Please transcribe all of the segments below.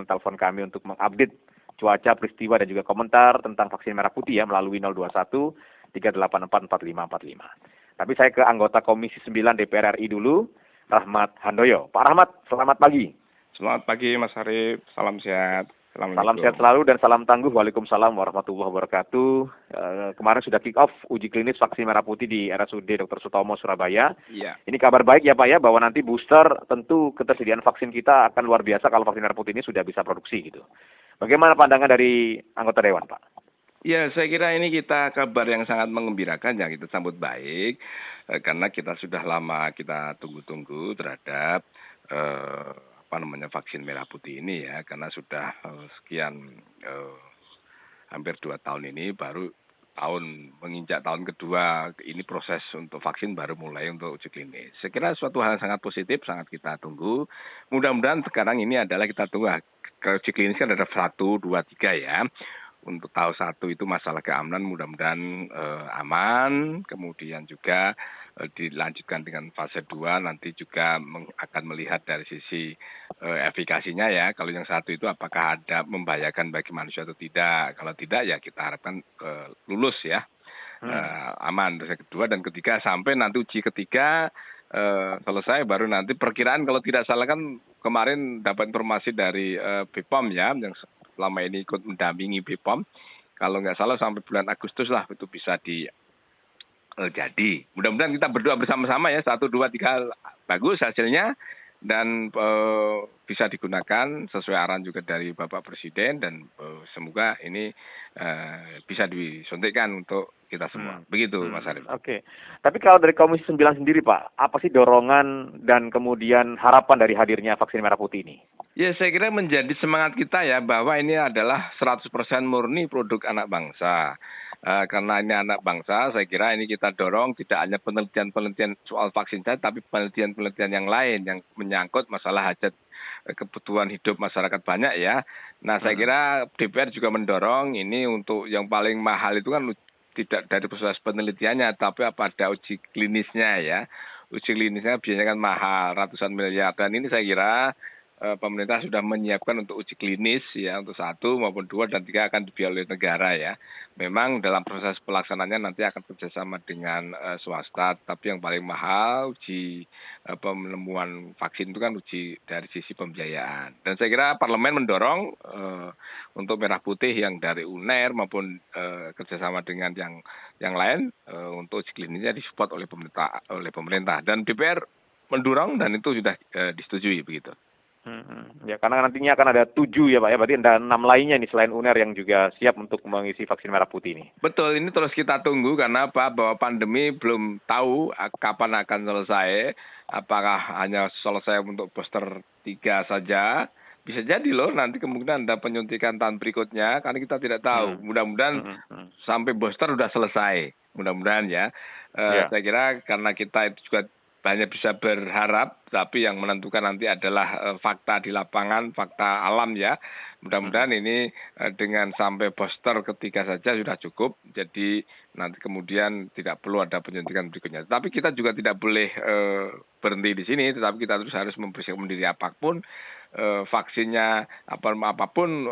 telepon kami untuk mengupdate cuaca, peristiwa, dan juga komentar tentang vaksin merah putih ya melalui 021 384 4545. Tapi saya ke anggota Komisi 9 DPR RI dulu, Rahmat Handoyo. Pak Rahmat, selamat pagi. Selamat pagi Mas Arif, salam sehat. Salam sehat selalu dan salam tangguh. Waalaikumsalam warahmatullahi wabarakatuh. Kemarin sudah kick off uji klinis vaksin merah putih di RSUD Dr. Sutomo, Surabaya. Iya. Ini kabar baik ya Pak ya, bahwa nanti booster tentu ketersediaan vaksin kita akan luar biasa kalau vaksin merah putih ini sudah bisa produksi gitu. Bagaimana pandangan dari anggota Dewan Pak? Ya, saya kira ini kabar yang sangat mengembirakan yang kita sambut baik, karena kita sudah lama kita tunggu-tunggu terhadap vaksin merah putih ini ya, karena sudah sekian hampir 2 tahun ini baru menginjak tahun kedua ini proses untuk vaksin baru mulai untuk uji klinis. Saya kira suatu hal yang sangat positif, sangat kita tunggu. Mudah-mudahan sekarang ini adalah kita tunggu uji klinis kan ada 1, 2, 3 ya. Untuk tahap 1 itu masalah keamanan mudah-mudahan aman, kemudian juga dilanjutkan dengan fase 2 nanti juga akan melihat dari sisi efikasinya ya. Kalau yang 1 itu apakah ada membahayakan bagi manusia atau tidak. Kalau tidak ya kita harapkan lulus ya, aman. Terus yang kedua dan ketiga sampai nanti uji ketiga selesai baru nanti perkiraan kalau tidak salah kan kemarin dapat informasi dari BPOM ya yang selama ini ikut mendampingi BPOM, kalau nggak salah sampai bulan Agustus lah itu bisa jadi. Mudah-mudahan kita berdoa bersama-sama ya, 1, 2, 3 bagus hasilnya dan bisa digunakan sesuai arahan juga dari Bapak Presiden dan semoga ini bisa disuntikkan untuk kita semua. Begitu Mas Arif. Oke. Tapi kalau dari Komisi 9 sendiri Pak, apa sih dorongan dan kemudian harapan dari hadirnya vaksin merah putih ini? Ya, saya kira menjadi semangat kita ya bahwa ini adalah 100% murni produk anak bangsa. Karena ini anak bangsa, saya kira ini kita dorong tidak hanya penelitian-penelitian soal vaksin saja, tapi penelitian-penelitian yang lain yang menyangkut masalah hajat kebutuhan hidup masyarakat banyak ya. Nah, saya kira DPR juga mendorong ini untuk yang paling mahal itu kan tidak dari proses penelitiannya, tapi ada uji klinisnya ya. Uji klinisnya biasanya kan mahal, ratusan miliar. Dan ini saya kira pemerintah sudah menyiapkan untuk uji klinis ya untuk 1 maupun 2 dan 3 akan dibiayai oleh negara ya. Memang dalam proses pelaksanaannya nanti akan kerjasama dengan swasta, tapi yang paling mahal uji penemuan vaksin itu kan uji dari sisi pembiayaan. Dan saya kira parlemen mendorong untuk merah putih yang dari UNER maupun kerjasama dengan yang lain untuk uji klinisnya disupport oleh pemerintah dan DPR mendorong dan itu sudah disetujui begitu. Ya, karena nantinya akan ada 7 ya Pak ya, berarti ada 6 lainnya nih selain UNER yang juga siap untuk mengisi vaksin merah putih ini. Betul, ini terus kita tunggu karena apa? Bahwa pandemi belum tahu kapan akan selesai. Apakah hanya selesai untuk booster 3 saja? Bisa jadi loh nanti kemungkinan ada penyuntikan tahun berikutnya karena kita tidak tahu. Mudah-mudahan sampai booster sudah selesai. Mudah-mudahan ya. Saya kira karena kita itu juga banyak bisa berharap, tapi yang menentukan nanti adalah fakta di lapangan, fakta alam ya. Mudah-mudahan ini dengan sampai booster ketiga saja sudah cukup, jadi nanti kemudian tidak perlu ada penyuntikan berikutnya. Tapi kita juga tidak boleh berhenti di sini, tetapi kita terus harus mempersiapkan diri apapun, vaksinnya apapun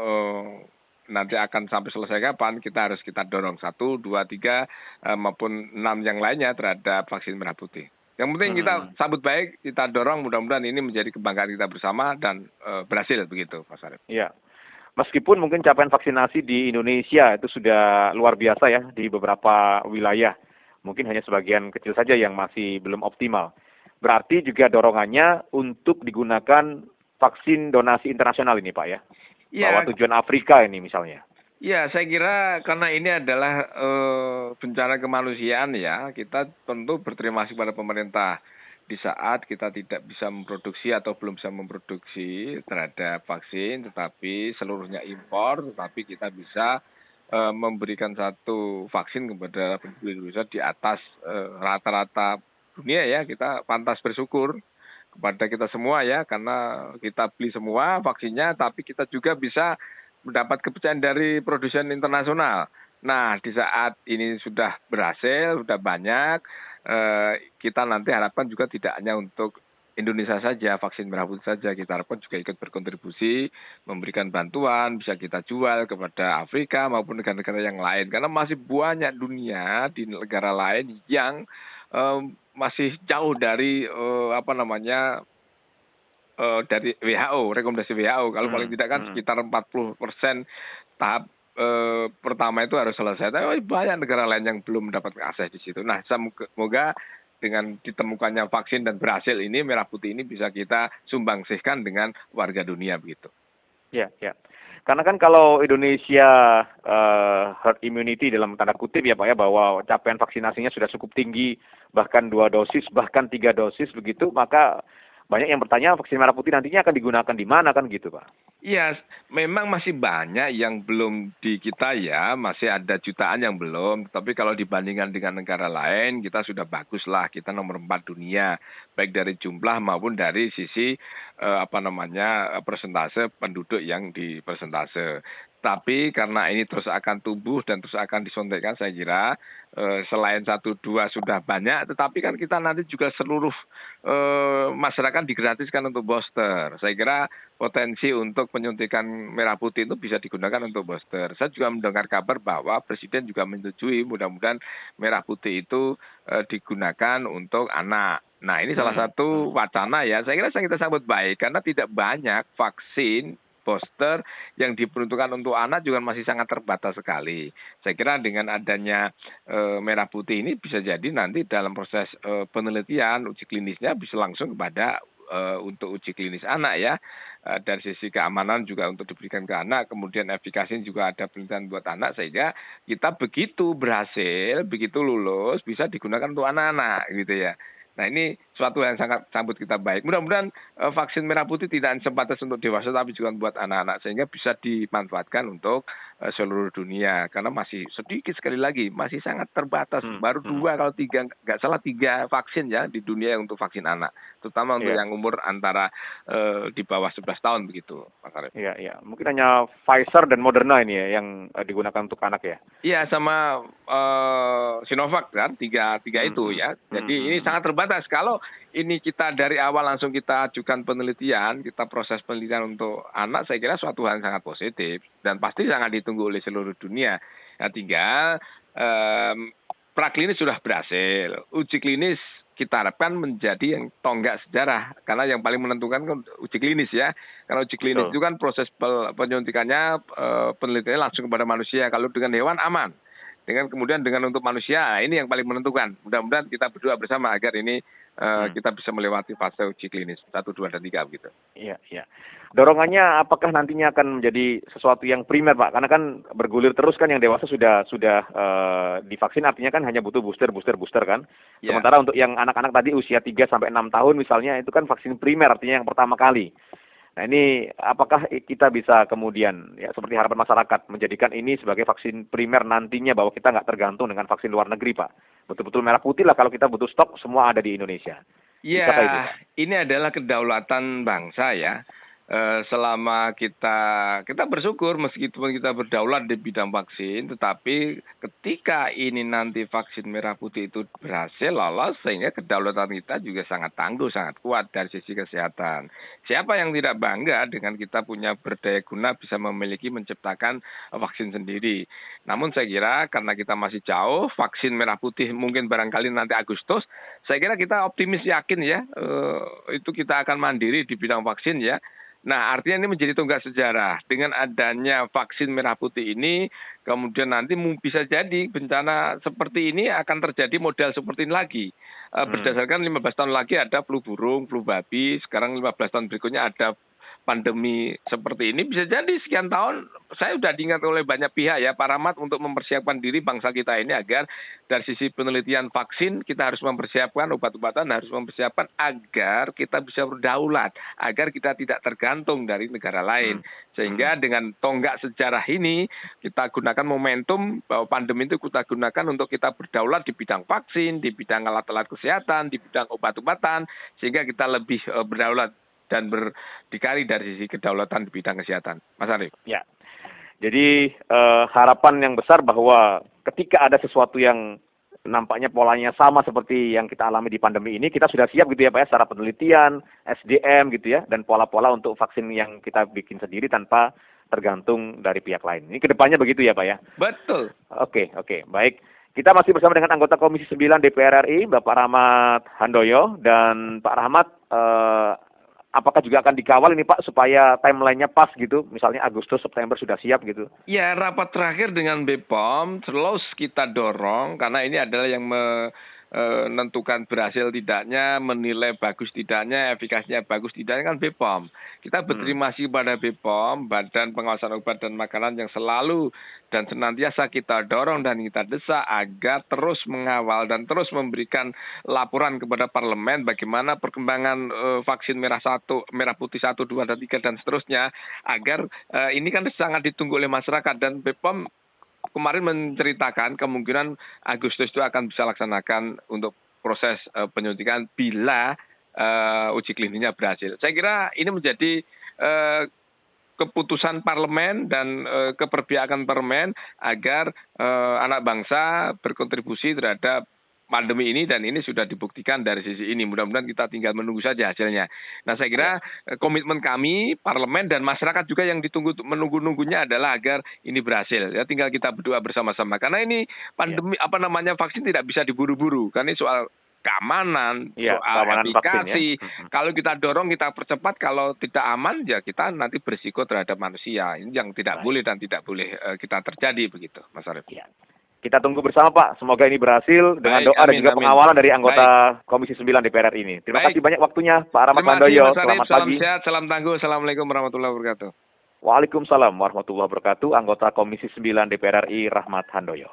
nanti akan sampai selesai kapan, kita dorong 1, 2, 3 maupun 6 yang lainnya terhadap vaksin merah putih. Yang penting kita sambut baik, kita dorong mudah-mudahan ini menjadi kebanggaan kita bersama dan berhasil begitu, Mas Arif. Iya. Meskipun mungkin capaian vaksinasi di Indonesia itu sudah luar biasa ya di beberapa wilayah. Mungkin hanya sebagian kecil saja yang masih belum optimal. Berarti juga dorongannya untuk digunakan vaksin donasi internasional ini Pak ya? Bahwa tujuan Afrika ini misalnya. Ya, saya kira karena ini adalah bencana kemanusiaan ya, kita tentu berterima kasih kepada pemerintah di saat kita tidak bisa memproduksi atau belum bisa memproduksi terhadap vaksin, tetapi seluruhnya impor, tetapi kita bisa memberikan satu vaksin kepada penduduk Indonesia di atas rata-rata dunia ya, kita pantas bersyukur kepada kita semua ya, karena kita beli semua vaksinnya, tapi kita juga bisa mendapat kepercayaan dari produsen internasional. Nah, di saat ini sudah berhasil, sudah banyak, kita nanti harapkan juga tidak hanya untuk Indonesia saja, vaksin merah putih saja, kita harapkan juga ikut berkontribusi, memberikan bantuan, bisa kita jual kepada Afrika maupun negara-negara yang lain. Karena masih banyak dunia di negara lain yang masih jauh dari dari WHO, rekomendasi WHO. Kalau paling tidak kan sekitar 40% tahap pertama itu harus selesai. Tapi banyak negara lain yang belum mendapat akses di situ. Nah, semoga dengan ditemukannya vaksin dan berhasil ini, merah putih ini bisa kita sumbangsihkan dengan warga dunia begitu. Ya, ya. Karena kan kalau Indonesia herd immunity dalam tanda kutip ya Pak ya, bahwa capaian vaksinasinya sudah cukup tinggi, bahkan 2 dosis, bahkan 3 dosis begitu, maka banyak yang bertanya vaksin merah putih nantinya akan digunakan di mana kan gitu Pak? Iya, memang masih banyak yang belum di kita ya, masih ada jutaan yang belum. Tapi kalau dibandingkan dengan negara lain, kita sudah bagus lah. Kita nomor 4 dunia, baik dari jumlah maupun dari sisi persentase penduduk yang di persentase. Tapi karena ini terus akan tumbuh dan terus akan disontekkan, saya kira selain 1-2 sudah banyak, tetapi kan kita nanti juga seluruh masyarakat digratiskan untuk booster. Saya kira potensi untuk penyuntikan merah putih itu bisa digunakan untuk booster. Saya juga mendengar kabar bahwa Presiden juga menyetujui mudah-mudahan merah putih itu digunakan untuk anak. Nah, ini salah satu wacana ya. Saya kira kita sambut baik karena tidak banyak vaksin booster yang diperuntukkan untuk anak juga masih sangat terbatas sekali. Saya kira dengan adanya merah putih ini bisa jadi nanti dalam proses penelitian uji klinisnya bisa langsung kepada untuk uji klinis anak ya. Dari sisi keamanan juga untuk diberikan ke anak, kemudian efikasinya juga ada penelitian buat anak, sehingga kita begitu berhasil, begitu lulus bisa digunakan untuk anak-anak gitu ya. Nah, ini suatu yang sangat sambut kita baik. Mudah-mudahan vaksin merah putih tidak sebatas untuk dewasa tapi juga buat anak-anak sehingga bisa dimanfaatkan untuk seluruh dunia karena masih sedikit sekali lagi, masih sangat terbatas. Baru 2 kalau 3 nggak salah 3 vaksin ya di dunia untuk vaksin anak, terutama untuk yang umur antara di bawah 11 tahun begitu, Pak Arif. Iya, iya. Mungkin hanya Pfizer dan Moderna ini ya yang digunakan untuk anak ya. Iya, sama Sinovac kan, tiga itu ya. Jadi ini sangat terbatas. Kalau ini kita dari awal langsung kita ajukan penelitian, kita proses penelitian untuk anak, saya kira suatu hal yang sangat positif dan pasti sangat ditunggu oleh seluruh dunia. Nah, tinggal praklinis sudah berhasil, uji klinis kita harapkan menjadi yang tonggak sejarah karena yang paling menentukan kan uji klinis ya. Karena uji klinis itu kan proses penyuntikannya penelitiannya langsung kepada manusia. Kalau dengan hewan aman. Kemudian dengan untuk manusia ini yang paling menentukan. Mudah-mudahan kita berdoa bersama agar ini kita bisa melewati fase uji klinis 1, 2, dan 3 begitu. Iya, iya. Dorongannya apakah nantinya akan menjadi sesuatu yang primer Pak? Karena kan bergulir terus kan yang dewasa sudah divaksin artinya kan hanya butuh booster kan. Yeah. Sementara untuk yang anak-anak tadi usia 3 sampai 6 tahun misalnya itu kan vaksin primer artinya yang pertama kali. Nah, ini apakah kita bisa kemudian ya seperti harapan masyarakat menjadikan ini sebagai vaksin primer nantinya bahwa kita nggak tergantung dengan vaksin luar negeri Pak? Betul-betul merah putih lah kalau kita butuh stok semua ada di Indonesia. Iya, ini adalah kedaulatan bangsa ya. Selama kita bersyukur meskipun kita berdaulat di bidang vaksin, tetapi ketika ini nanti vaksin merah putih itu berhasil lolos, sehingga kedaulatan kita juga sangat tangguh, sangat kuat dari sisi kesehatan. Siapa yang tidak bangga dengan kita punya berdaya guna bisa menciptakan vaksin sendiri. Namun saya kira karena kita masih jauh, vaksin merah putih mungkin barangkali nanti Agustus, saya kira kita optimis yakin ya, itu kita akan mandiri di bidang vaksin ya. Nah, artinya ini menjadi tonggak sejarah. Dengan adanya vaksin merah putih ini, kemudian nanti bisa jadi bencana seperti ini akan terjadi model seperti ini lagi. Berdasarkan 15 tahun lagi ada flu burung, flu babi, sekarang 15 tahun berikutnya ada pandemi seperti ini, bisa jadi sekian tahun saya sudah diingat oleh banyak pihak ya, Pak Rahmat, untuk mempersiapkan diri bangsa kita ini agar dari sisi penelitian vaksin kita harus mempersiapkan, obat-obatan harus mempersiapkan agar kita bisa berdaulat, agar kita tidak tergantung dari negara lain. Sehingga dengan tonggak sejarah ini kita gunakan momentum bahwa pandemi itu kita gunakan untuk kita berdaulat di bidang vaksin, di bidang alat-alat kesehatan, di bidang obat-obatan, sehingga kita lebih berdaulat dan berdikari dari sisi kedaulatan di bidang kesehatan. Mas Arif. Ya, jadi harapan yang besar bahwa ketika ada sesuatu yang nampaknya polanya sama seperti yang kita alami di pandemi ini, kita sudah siap gitu ya Pak ya, secara penelitian, SDM gitu ya, dan pola-pola untuk vaksin yang kita bikin sendiri tanpa tergantung dari pihak lain. Ini kedepannya begitu ya Pak ya? Betul. Oke, baik. Kita masih bersama dengan anggota Komisi 9 DPR RI, Bapak Rahmat Handoyo, dan Pak Rahmat, apakah juga akan dikawal ini Pak supaya timeline-nya pas gitu, misalnya Agustus, September sudah siap gitu? Ya, rapat terakhir dengan BPOM terus kita dorong karena ini adalah yang menentukan berhasil tidaknya, menilai bagus tidaknya, efikasinya bagus tidaknya kan BPOM. Kita berterima kasih pada BPOM, Badan Pengawasan Obat dan Makanan yang selalu dan senantiasa kita dorong dan kita desak agar terus mengawal dan terus memberikan laporan kepada parlemen bagaimana perkembangan vaksin merah putih 1, 2, dan 3 dan seterusnya, agar ini kan sangat ditunggu oleh masyarakat, dan BPOM kemarin menceritakan kemungkinan Agustus itu akan bisa laksanakan untuk proses penyuntikan bila uji klinisnya berhasil. Saya kira ini menjadi keputusan parlemen dan keperpihakan parlemen agar anak bangsa berkontribusi terhadap pandemi ini, dan ini sudah dibuktikan dari sisi ini. Mudah-mudahan kita tinggal menunggu saja hasilnya. Nah, saya kira komitmen kami, parlemen dan masyarakat juga yang menunggu-nunggunya adalah agar ini berhasil. Ya, tinggal kita berdoa bersama-sama. Karena ini pandemi vaksin tidak bisa diburu-buru. Karena ini soal keamanan, soal efikasi. Kalau kita dorong, kita percepat, kalau tidak aman, ya kita nanti berisiko terhadap manusia. Ini yang tidak boleh dan tidak boleh kita terjadi begitu, Mas Arief. Ya. Kita tunggu bersama Pak, semoga ini berhasil dengan doa dan juga pengawalan dari anggota Komisi 9 DPR RI ini. Terima kasih banyak waktunya Pak Rahmat Handoyo. Selamat pagi. Salam sehat, salam tangguh. Assalamualaikum warahmatullahi wabarakatuh. Waalaikumsalam warahmatullahi wabarakatuh. Anggota Komisi 9 DPR RI Rahmat Handoyo.